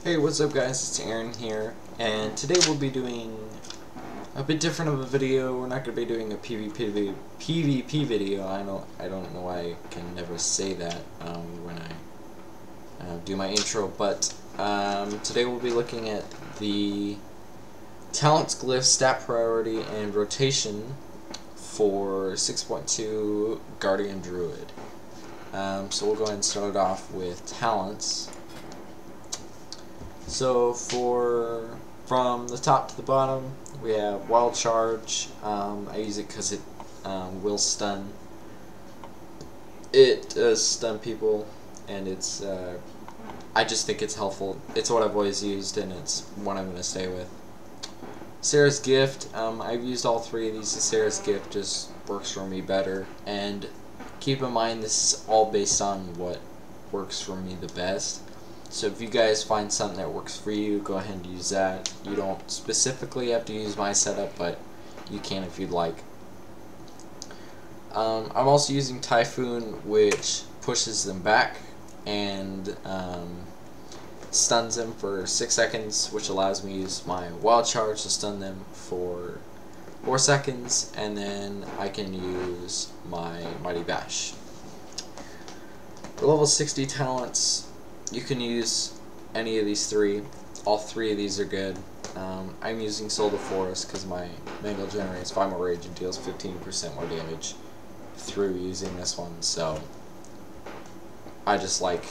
Hey, what's up guys, it's Aaron here, and today we'll be doing a bit different of a video. We're not going to be doing a PvP video. I don't know why I can never say that when I do my intro, but today we'll be looking at the talents, glyphs, stat priority, and rotation for 6.2 Guardian Druid. So we'll go ahead and start off with talents. So from the top to the bottom, we have Wild Charge. I use it because it will stun. It does stun people, and it's I just think it's helpful. It's what I've always used, and it's what I'm going to stay with. Sarah's Gift. I've used all three of these. Sarah's Gift just works for me better, and keep in mind this is all based on what works for me the best. So if you guys find something that works for you, go ahead and use that. You don't specifically have to use my setup, but you can if you'd like. I'm also using Typhoon, which pushes them back and stuns them for 6 seconds, which allows me to use my Wild Charge to stun them for 4 seconds, and then I can use my Mighty Bash. For level 60 talents, you can use any of these three. All three of these are good. I'm using Soul to Forest because my Mangle generates 5 more rage and deals 15% more damage through using this one, so I just like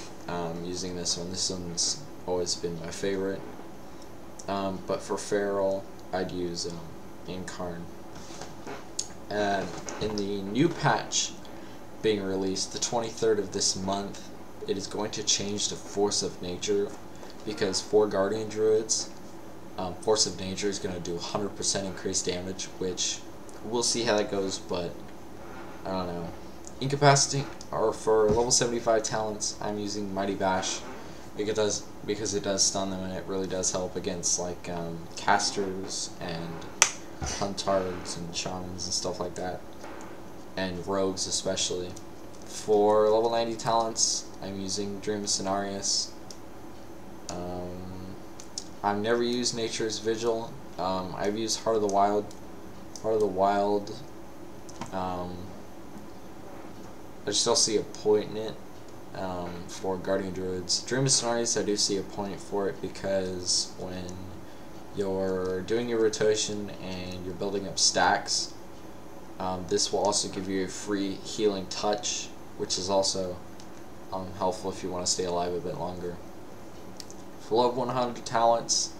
using this one. This one's always been my favorite. But for Feral, I'd use Incarn. And in the new patch being released, the 23rd of this month, it is going to change to Force of Nature, because for Guardian Druids, Force of Nature is going to do 100% increased damage, which we'll see how that goes, but I don't know. Incapacity, or for level 75 talents, I'm using Mighty Bash because it does stun them, and it really does help against like casters and huntards and shamans and stuff like that, and rogues especially. For level 90 talents, I'm using Dream of Cenarius. I've never used Nature's Vigil. I've used Heart of the Wild. Heart of the Wild, I still see a point in it for Guardian Druids. Dream of Cenarius, I do see a point for it because when you're doing your rotation and you're building up stacks, this will also give you a free healing touch, which is also helpful if you want to stay alive a bit longer. For level 100 talents,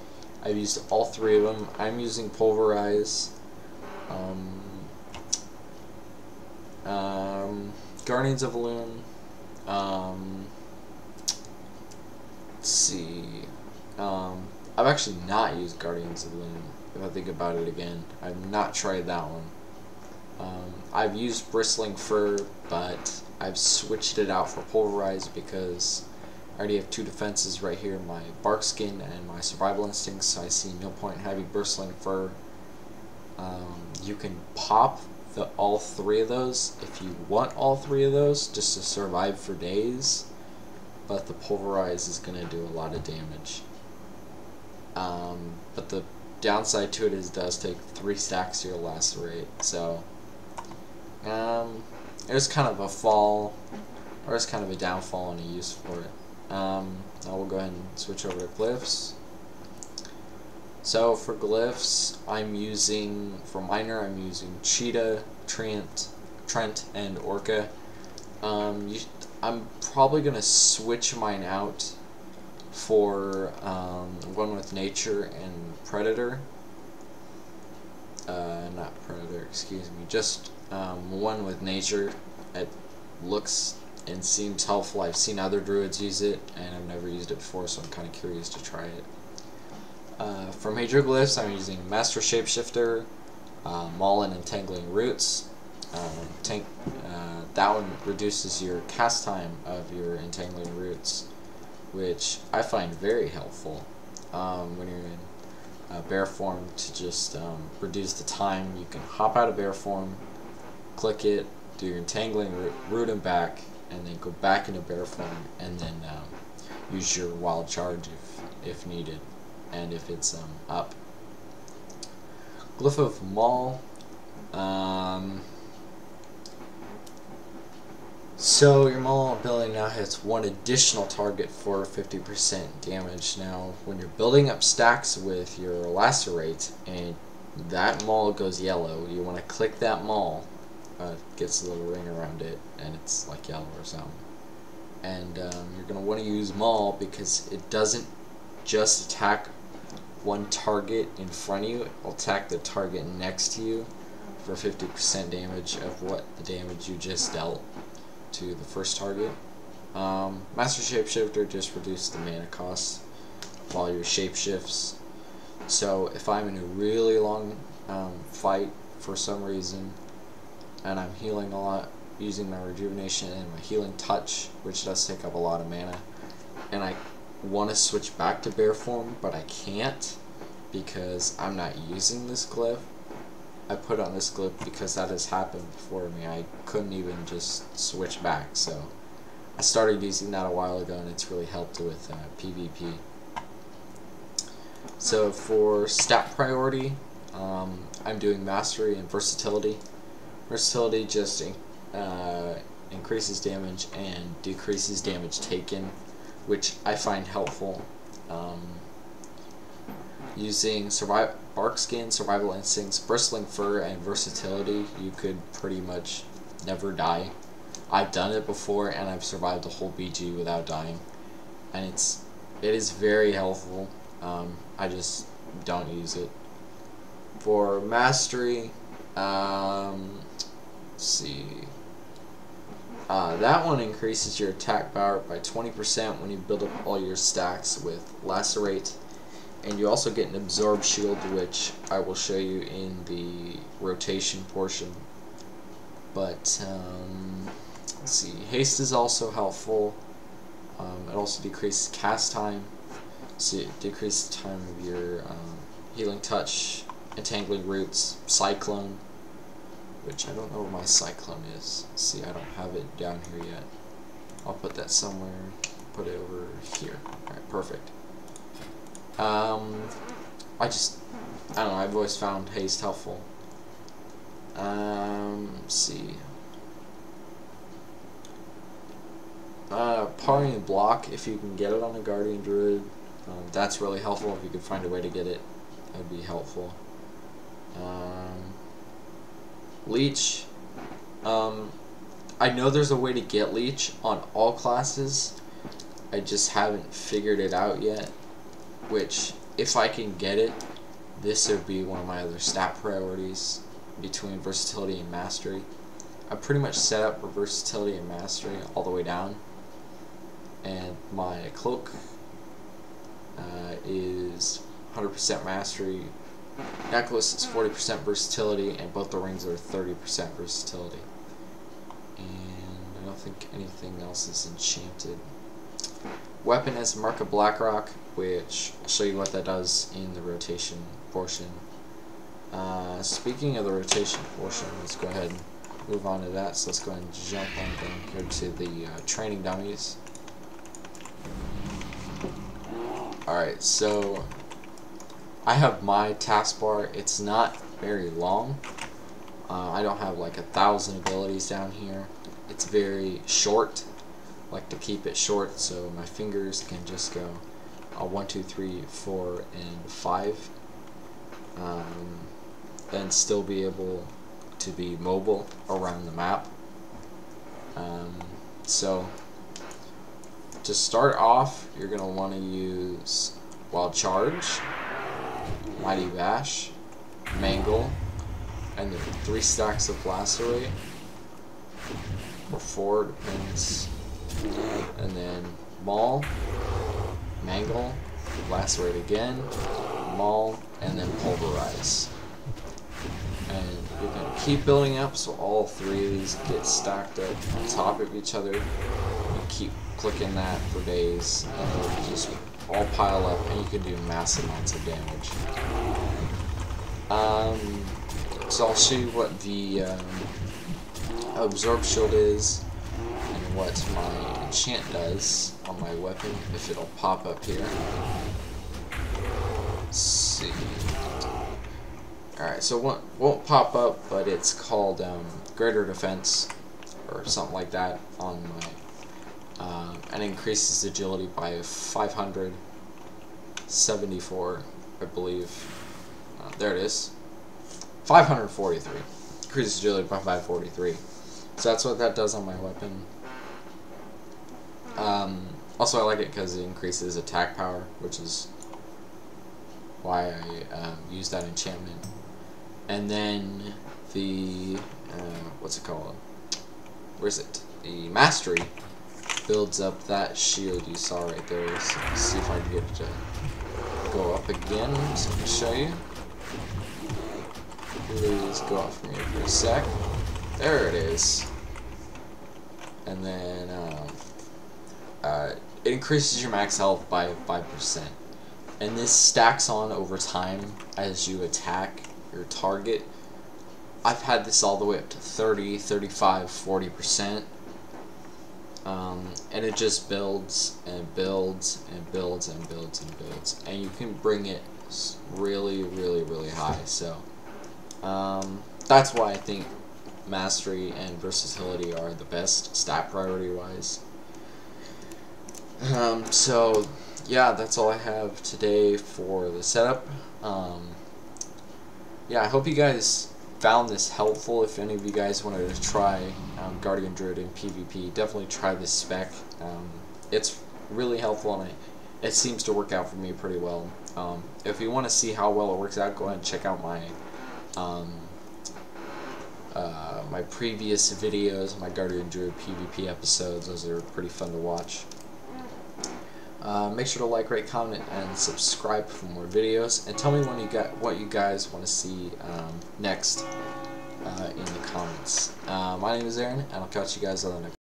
I've used all three of them. I'm using Pulverize, Guardians of Loon, let's see, I've actually not used Guardians of Loon, if I think about it again. I've not tried that one. I've used Bristling Fur, but I've switched it out for Pulverize because I already have 2 defenses right here, my Bark Skin and my Survival Instincts, so I see no point in having Bristling Fur. You can pop all 3 of those if you want all 3 of those, just to survive for days, but the Pulverize is going to do a lot of damage. But the downside to it is it does take 3 stacks to your lacerate, so there's kind of a fall, or it's kind of a downfall in a use for it. Now we'll go ahead and switch over to Glyphs. So for Glyphs, for Miner, I'm using Cheetah, Trent, and Orca. I'm probably going to switch mine out for one with Nature and Predator. Not Predator, excuse me, just one with Nature. It looks and seems helpful. I've seen other druids use it, and I've never used it before, so I'm kind of curious to try it. For major glyphs, I'm using Master Shapeshifter, Maul and Entangling Roots. That one reduces your cast time of your Entangling Roots, which I find very helpful when you're in bear form, to just reduce the time. You can hop out of bear form, click it, do your Entangling Root and back, and then go back into bear form, and then use your Wild Charge if needed, and if it's up. Glyph of Maul. So your Maul ability now hits one additional target for 50% damage. Now, when you're building up stacks with your Lacerate and that Maul goes yellow, you want to click that Maul. Gets a little ring around it, and it's like yellow or something. And you're going to want to use Maul because it doesn't just attack one target in front of you, it will attack the target next to you for 50% damage of what the damage you just dealt to the first target. Master Shapeshifter just reduces the mana cost while your shapeshifts. So if I'm in a really long fight for some reason, and I'm healing a lot using my rejuvenation and my healing touch, which does take up a lot of mana, and I want to switch back to bear form, but I can't because I'm not using this glyph. I put on this glyph because that has happened before me. I couldn't even just switch back, so I started using that a while ago, and it's really helped with PvP. So for stat priority, I'm doing Mastery and Versatility. Versatility just increases damage and decreases damage taken, which I find helpful. Using Bark Skin, Survival Instincts, Bristling Fur, and Versatility, you could pretty much never die. I've done it before, and I've survived a whole BG without dying, and it is very helpful. I just don't use it. For Mastery, let's see. That one increases your attack power by 20% when you build up all your stacks with Lacerate. And you also get an Absorb Shield, which I will show you in the rotation portion. But, let's see. Haste is also helpful. It also decreases cast time. So it decreases the time of your Healing Touch, Entangling Roots, Cyclone, which I don't know where my Cyclone is. Let's see, I don't have it down here yet. I'll put that somewhere. Put it over here. Alright, perfect. I don't know, I've always found haste helpful. Let's see. Parrying block, if you can get it on a Guardian Druid, that's really helpful. If you can find a way to get it, that'd be helpful. Leech. I know there's a way to get Leech on all classes. I just haven't figured it out yet. Which, if I can get it, this would be one of my other stat priorities between Versatility and Mastery. I pretty much set up for Versatility and Mastery all the way down. And my Cloak is 100% Mastery. Necklace is 40% Versatility, and both the rings are 30% Versatility. And I don't think anything else is enchanted. Weapon is Mark of Blackrock, which I'll show you what that does in the rotation portion. Speaking of the rotation portion, let's go ahead and move on to that. So let's go ahead and jump on down here to the training dummies. Alright, so I have my taskbar. It's not very long. I don't have like 1,000 abilities down here. It's very short. I like to keep it short so my fingers can just go 1, 2, 3, 4, and 5, and still be able to be mobile around the map. So to start off, you're going to want to use Wild Charge, Mighty Bash, Mangle, and then 3 stacks of Lacerate, or 4, depends, and then Maul, Mangle, Lacerate again, Maul, and then Pulverize. And you're going to keep building up so all 3 of these get stacked up on top of each other. You keep clicking that for days, and they'll just all pile up, and you can do massive amounts of damage. So I'll show you what the Absorb Shield is, and what my enchant does on my weapon, if it'll pop up here. Let's see. Alright, so it won't pop up, but it's called greater defense or something like that on my and increases agility by 574, I believe. There it is. 543. Increases agility by 543. So that's what that does on my weapon. Also, I like it because it increases attack power, which is why I use that enchantment. And then the what's it called? Where is it? The mastery builds up that shield you saw right there. So let's see if I can get it to go up again, so I can show you. Please go off from here for a sec. There it is. And then it increases your max health by 5%. And this stacks on over time as you attack your target. I've had this all the way up to 30, 35, 40%. And it just builds and builds and builds and builds and builds. And you can bring it really, really, really high. So that's why I think mastery and versatility are the best stat priority wise. So yeah, that's all I have today for the setup. Yeah, I hope you guys found this helpful. If any of you guys wanted to try Guardian Druid in PvP, definitely try this spec. It's really helpful, and it seems to work out for me pretty well. If you want to see how well it works out, go ahead and check out my my previous videos, my Guardian Druid PvP episodes. Those are pretty fun to watch. Make sure to like, rate, comment, and subscribe for more videos. And tell me what you guys want to see next in the comments. My name is Aaron, and I'll catch you guys on the next.